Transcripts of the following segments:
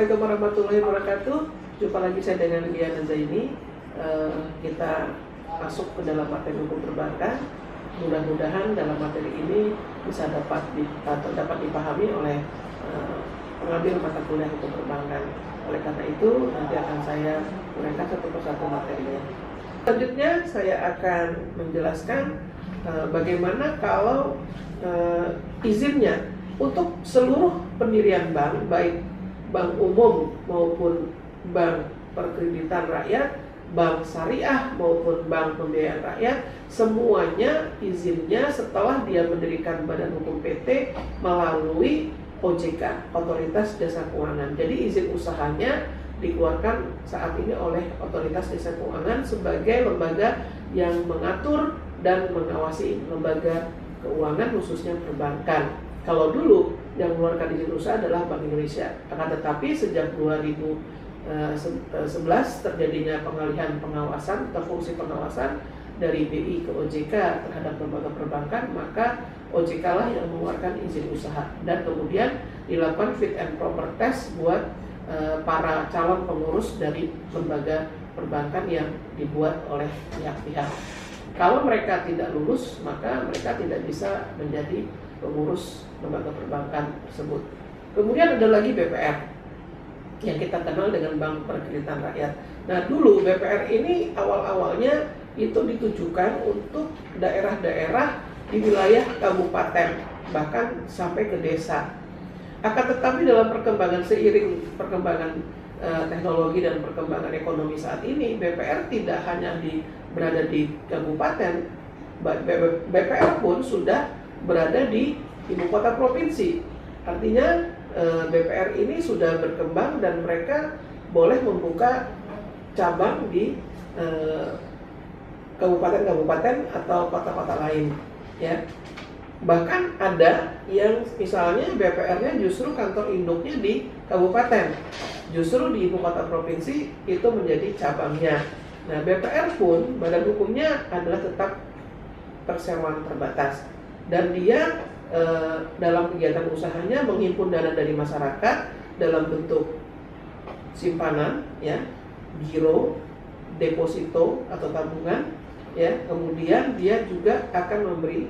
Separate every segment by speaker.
Speaker 1: Assalamualaikum warahmatullahi wabarakatuh. Jumpa lagi saya dengan Diana Zaini. Kita masuk ke dalam materi hukum perbankan. Mudah-mudahan dalam materi ini bisa dapat dipahami oleh pengambil mata kuliah hukum perbankan. Oleh karena itu nanti akan saya uraikan satu persatu materinya. Selanjutnya saya akan menjelaskan bagaimana kalau izinnya untuk seluruh pendirian bank, baik bank umum maupun bank perkreditan rakyat, bank syariah maupun bank pembiayaan rakyat, semuanya izinnya setelah dia mendirikan badan hukum PT melalui OJK, Otoritas Jasa Keuangan. Jadi izin usahanya dikeluarkan saat ini oleh Otoritas Jasa Keuangan sebagai lembaga yang mengatur dan mengawasi lembaga keuangan khususnya perbankan. Kalau dulu yang mengeluarkan izin usaha adalah Bank Indonesia. Akan tetapi sejak 2011 terjadinya pengalihan pengawasan atau fungsi pengawasan dari BI ke OJK terhadap lembaga perbankan, maka OJK lah yang mengeluarkan izin usaha dan kemudian dilakukan fit and proper test buat para calon pengurus dari lembaga perbankan yang dibuat oleh pihak-pihak. Kalau mereka tidak lulus, maka mereka tidak bisa menjadi pengurus lembaga perbankan tersebut. Kemudian ada lagi BPR yang kita kenal dengan Bank Perkreditan Rakyat. Nah, dulu BPR ini awal-awalnya itu ditujukan untuk daerah-daerah di wilayah kabupaten, bahkan sampai ke desa. Akan tetapi dalam seiring perkembangan teknologi dan perkembangan ekonomi saat ini, BPR tidak hanya berada di kabupaten, BPR pun sudah berada di ibu kota provinsi. Artinya BPR ini sudah berkembang dan mereka boleh membuka cabang di kabupaten-kabupaten atau kota-kota lain, ya. Bahkan ada yang misalnya BPR-nya justru kantor induknya di kabupaten, justru di ibu kota provinsi itu menjadi cabangnya. Nah, BPR pun badan hukumnya adalah tetap perseroan terbatas dan dia dalam kegiatan usahanya menghimpun dana dari masyarakat dalam bentuk simpanan, ya, giro, deposito atau tabungan, ya. Kemudian dia juga akan memberi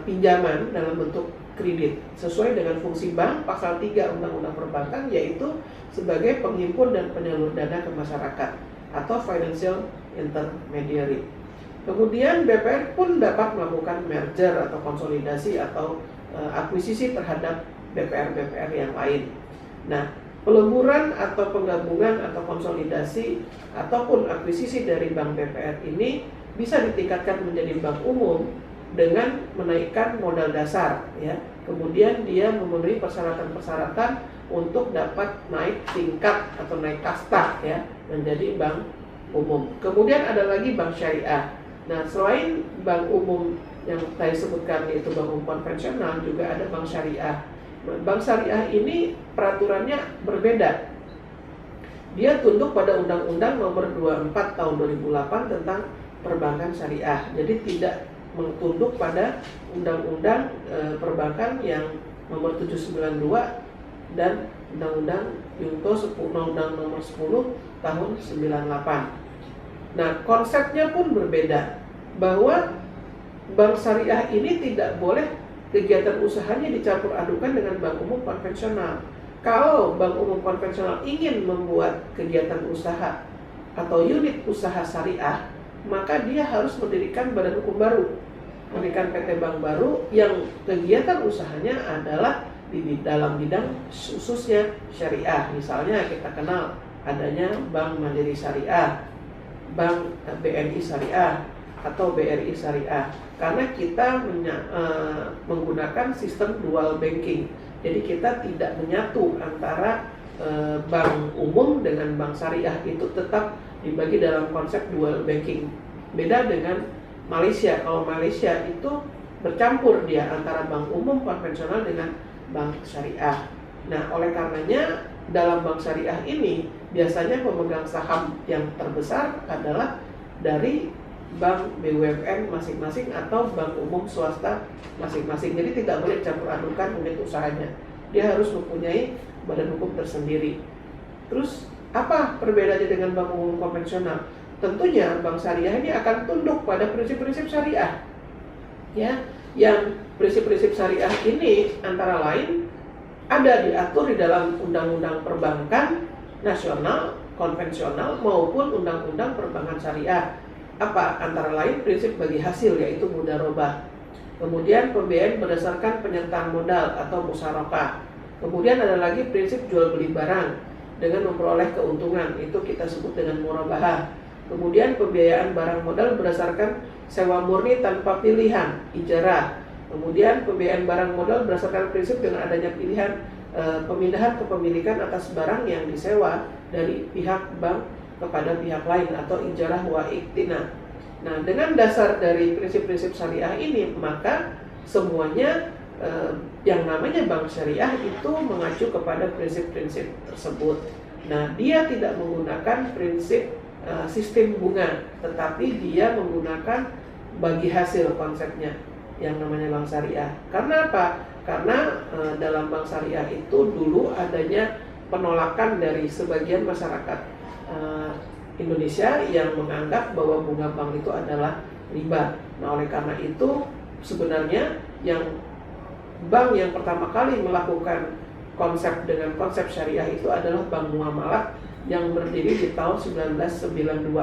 Speaker 1: pinjaman dalam bentuk kredit sesuai dengan fungsi bank pasal 3 Undang-Undang Perbankan, yaitu sebagai penghimpun dan penyalur dana ke masyarakat atau financial intermediary. Kemudian BPR pun dapat melakukan merger atau konsolidasi atau akuisisi terhadap BPR-BPR yang lain. Nah, peleburan atau penggabungan atau konsolidasi ataupun akuisisi dari bank BPR ini bisa ditingkatkan menjadi bank umum dengan menaikkan modal dasar, ya. Kemudian dia memenuhi persyaratan-persyaratan untuk dapat naik tingkat atau naik kasta, ya, menjadi bank umum. Kemudian ada lagi bank syariah. Nah, selain bank umum yang saya sebutkan yaitu bank umum konvensional, juga ada bank syariah. Bank syariah ini peraturannya berbeda. Dia tunduk pada Undang-Undang Nomor 24 Tahun 2008 tentang perbankan syariah. Jadi tidak tunduk pada Undang-Undang perbankan yang Nomor 792 dan Undang-Undang Junto Undang Nomor 10 Tahun 98. Nah, konsepnya pun berbeda, bahwa bank syariah ini tidak boleh kegiatan usahanya dicampur adukan dengan bank umum konvensional. Kalau bank umum konvensional ingin membuat kegiatan usaha atau unit usaha syariah, maka dia harus mendirikan badan hukum baru, mendirikan PT Bank baru yang kegiatan usahanya adalah di dalam bidang khususnya syariah. Misalnya kita kenal adanya Bank Mandiri Syariah, Bank BNI Syariah atau BRI Syariah, karena kita menggunakan sistem dual banking. Jadi kita tidak menyatu antara bank umum dengan bank syariah, itu tetap dibagi dalam konsep dual banking. Beda dengan Malaysia. Kalau Malaysia itu bercampur dia antara bank umum konvensional dengan bank syariah. Nah, oleh karenanya dalam bank syariah ini biasanya pemegang saham yang terbesar adalah dari bank BUMN masing-masing atau bank umum swasta masing-masing. Jadi tidak boleh campur adukan unit usahanya. Dia harus mempunyai badan hukum tersendiri. Terus apa perbedaannya dengan bank umum konvensional? Tentunya bank syariah ini akan tunduk pada prinsip-prinsip syariah. Ya, yang prinsip-prinsip syariah ini antara lain ada diatur di dalam undang-undang perbankan nasional, konvensional maupun undang-undang perbankan syariah. Apa? Antara lain prinsip bagi hasil yaitu mudharabah. Kemudian pembiayaan berdasarkan penyertaan modal atau musyarakah. Kemudian ada lagi prinsip jual beli barang dengan memperoleh keuntungan, itu kita sebut dengan murabahah. Kemudian pembiayaan barang modal berdasarkan sewa murni tanpa pilihan, ijarah. Kemudian pembiayaan barang modal berdasarkan prinsip dengan adanya pilihan pemindahan kepemilikan atas barang yang disewa dari pihak bank kepada pihak lain atau ijarah wa iktina. Nah, dengan dasar dari prinsip-prinsip syariah ini, maka semuanya yang namanya bank syariah itu mengacu kepada prinsip-prinsip tersebut. Nah, dia tidak menggunakan prinsip sistem bunga, tetapi dia menggunakan bagi hasil konsepnya yang namanya bank syariah. Karena apa? Karena dalam bank syariah itu dulu adanya penolakan dari sebagian masyarakat Indonesia yang menganggap bahwa bunga bank itu adalah riba. Nah, oleh karena itu sebenarnya yang bank yang pertama kali melakukan konsep dengan konsep syariah itu adalah Bank Muamalah yang berdiri di tahun 1992.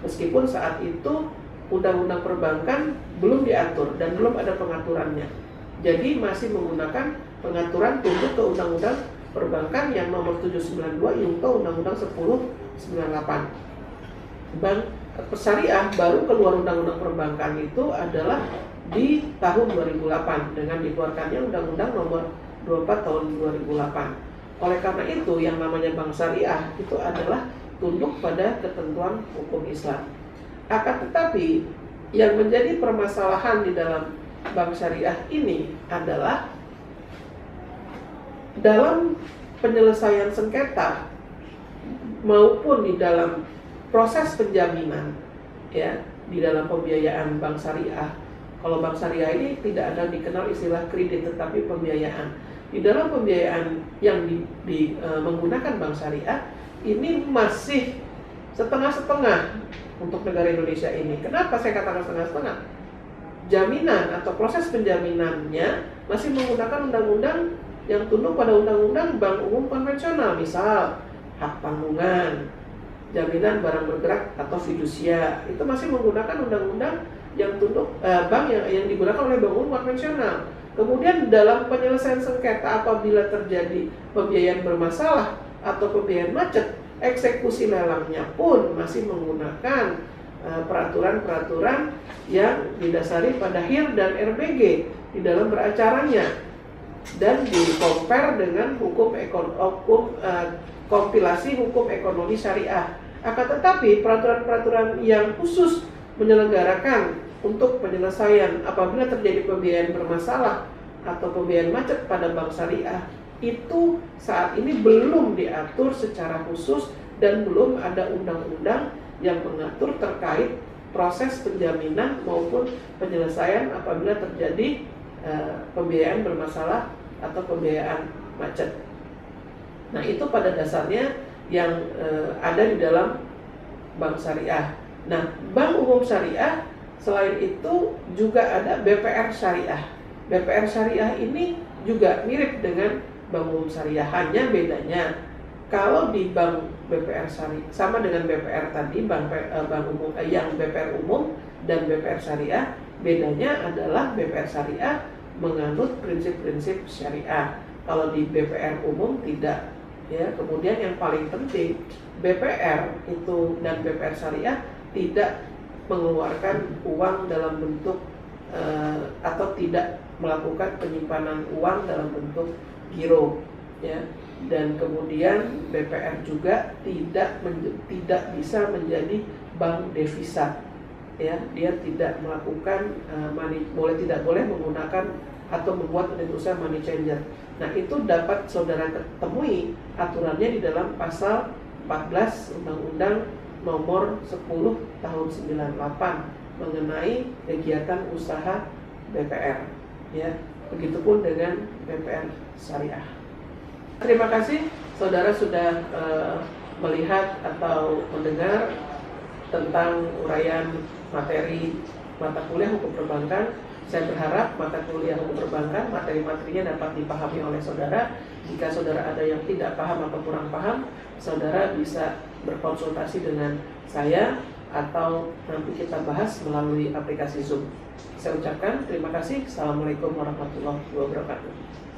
Speaker 1: Meskipun saat itu undang-undang perbankan belum diatur dan belum ada pengaturannya. Jadi masih menggunakan pengaturan tunduk ke undang-undang perbankan yang nomor 792 yungto undang-undang 1098. Bank syariah baru keluar undang-undang perbankan itu adalah di tahun 2008 dengan dikeluarkannya undang-undang nomor 24 tahun 2008. Oleh karena itu yang namanya bank syariah itu adalah tunduk pada ketentuan hukum Islam. Akan tetapi yang menjadi permasalahan di dalam bank syariah ini adalah dalam penyelesaian sengketa maupun di dalam proses penjaminan, ya, di dalam pembiayaan bank syariah. Kalau bank syariah ini tidak ada dikenal istilah kredit, tetapi pembiayaan. Di dalam pembiayaan yang menggunakan bank syariah ini masih setengah-setengah untuk negara Indonesia ini. Kenapa saya katakan setengah-setengah? Jaminan atau proses penjaminannya masih menggunakan undang-undang yang tunduk pada undang-undang bank umum konvensional, misal hak tanggungan, jaminan barang bergerak atau fidusia, itu masih menggunakan undang-undang yang tunduk bank yang digunakan oleh bank umum konvensional. Kemudian dalam penyelesaian sengketa apabila terjadi pembiayaan bermasalah atau pembiayaan macet, eksekusi lelangnya pun masih menggunakan peraturan-peraturan yang didasari pada HIR dan RBG di dalam beracaranya dan di-compare dengan kompilasi hukum ekonomi syariah. Akan tetapi peraturan-peraturan yang khusus menyelenggarakan untuk penyelesaian apabila terjadi pembiayaan bermasalah atau pembiayaan macet pada bank syariah itu saat ini belum diatur secara khusus dan belum ada undang-undang yang mengatur terkait proses penjaminan maupun penyelesaian apabila terjadi pembiayaan bermasalah atau pembiayaan macet. Nah, itu pada dasarnya yang ada di dalam bank syariah. Nah, bank umum syariah selain itu juga ada BPR syariah. BPR syariah ini juga mirip dengan bank umum syariah, hanya bedanya kalau di bank BPR syariah sama dengan BPR tadi, bank umum yang BPR umum dan BPR syariah, bedanya adalah BPR syariah menganut prinsip-prinsip syariah. Kalau di BPR umum tidak. Ya, kemudian yang paling penting BPR itu dan BPR syariah tidak mengeluarkan uang dalam bentuk atau tidak melakukan penyimpanan uang dalam bentuk giro, ya. Dan kemudian BPR juga tidak bisa menjadi bank devisa, ya. Dia tidak melakukan tidak boleh menggunakan atau membuat unit usaha money changer. Nah, itu dapat saudara temui aturannya di dalam pasal 14 Undang-Undang nomor 10 tahun 98 mengenai kegiatan usaha BPR, ya. Begitupun dengan BPR syariah. Terima kasih saudara sudah melihat atau mendengar tentang uraian materi mata kuliah hukum perbankan. Saya berharap mata kuliah hukum perbankan, materi-materinya dapat dipahami oleh saudara. Jika saudara ada yang tidak paham atau kurang paham, saudara bisa berkonsultasi dengan saya atau nanti kita bahas melalui aplikasi Zoom. Saya ucapkan terima kasih. Assalamualaikum warahmatullahi wabarakatuh.